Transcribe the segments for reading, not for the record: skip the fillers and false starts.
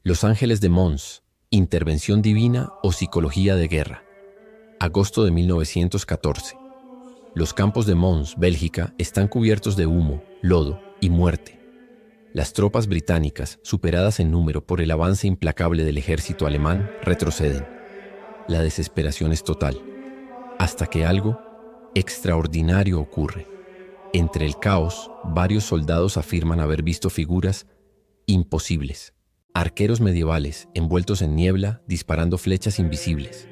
Los Ángeles de Mons, intervención divina o psicología de guerra. Agosto de 1914. Los campos de Mons, Bélgica, están cubiertos de humo, lodo y muerte. Las tropas británicas, superadas en número por el avance implacable del ejército alemán, retroceden. La desesperación es total, hasta que algo extraordinario ocurre. Entre el caos, varios soldados afirman haber visto figuras imposibles. Arqueros medievales, envueltos en niebla, disparando flechas invisibles.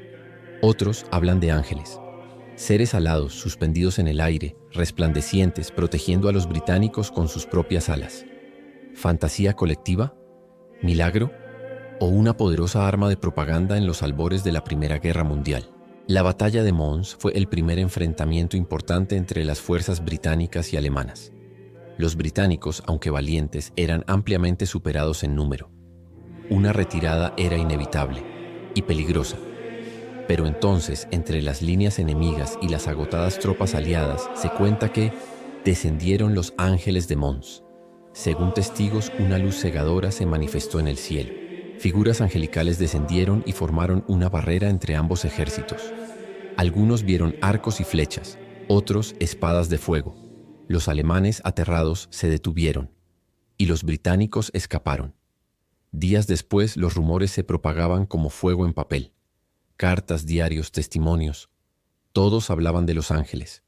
Otros hablan de ángeles. Seres alados, suspendidos en el aire, resplandecientes, protegiendo a los británicos con sus propias alas. ¿Fantasía colectiva? ¿Milagro? ¿O una poderosa arma de propaganda en los albores de la Primera Guerra Mundial? La batalla de Mons fue el primer enfrentamiento importante entre las fuerzas británicas y alemanas. Los británicos, aunque valientes, eran ampliamente superados en número. Una retirada era inevitable y peligrosa. Pero entonces, entre las líneas enemigas y las agotadas tropas aliadas, se cuenta que descendieron los Ángeles de Mons. Según testigos, una luz cegadora se manifestó en el cielo. Figuras angelicales descendieron y formaron una barrera entre ambos ejércitos. Algunos vieron arcos y flechas, otros espadas de fuego. Los alemanes, aterrados, se detuvieron, y los británicos escaparon. Días después, los rumores se propagaban como fuego en papel. Cartas, diarios, testimonios. Todos hablaban de los ángeles.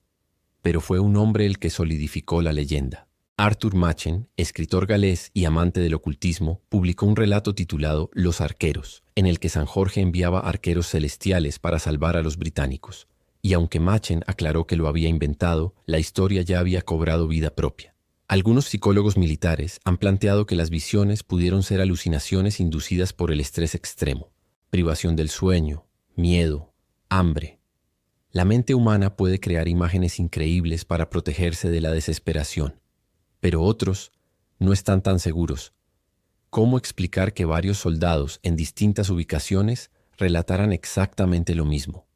Pero fue un hombre el que solidificó la leyenda. Arthur Machen, escritor galés y amante del ocultismo, publicó un relato titulado Los Arqueros, en el que San Jorge enviaba arqueros celestiales para salvar a los británicos. Y aunque Machen aclaró que lo había inventado, la historia ya había cobrado vida propia. Algunos psicólogos militares han planteado que las visiones pudieron ser alucinaciones inducidas por el estrés extremo, privación del sueño, miedo, hambre. La mente humana puede crear imágenes increíbles para protegerse de la desesperación. Pero otros no están tan seguros. ¿Cómo explicar que varios soldados en distintas ubicaciones relataran exactamente lo mismo?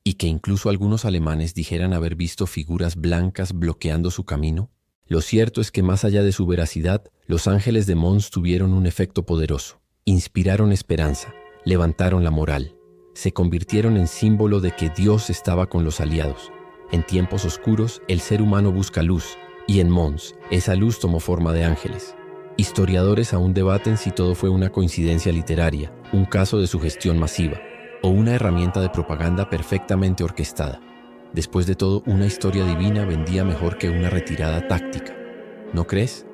Y que incluso algunos alemanes dijeran haber visto figuras blancas bloqueando su camino. Lo cierto es que más allá de su veracidad, los Ángeles de Mons tuvieron un efecto poderoso. Inspiraron esperanza, levantaron la moral, se convirtieron en símbolo de que Dios estaba con los aliados. En tiempos oscuros, el ser humano busca luz, y en Mons, esa luz tomó forma de ángeles. Historiadores aún debaten si todo fue una coincidencia literaria, un caso de sugestión masiva, o una herramienta de propaganda perfectamente orquestada. Después de todo, una historia divina vendía mejor que una retirada táctica. ¿No crees?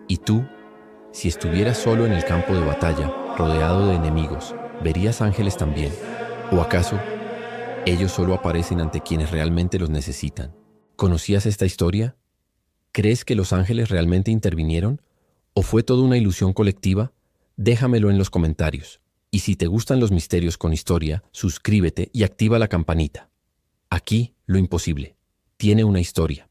¿Y tú? Si estuvieras solo en el campo de batalla, rodeado de enemigos, ¿verías ángeles también? ¿O acaso ellos solo aparecen ante quienes realmente los necesitan? ¿Conocías esta historia? ¿Crees que los ángeles realmente intervinieron? ¿O fue toda una ilusión colectiva? Déjamelo en los comentarios. Y si te gustan los misterios con historia, suscríbete y activa la campanita. Aquí, lo imposible tiene una historia.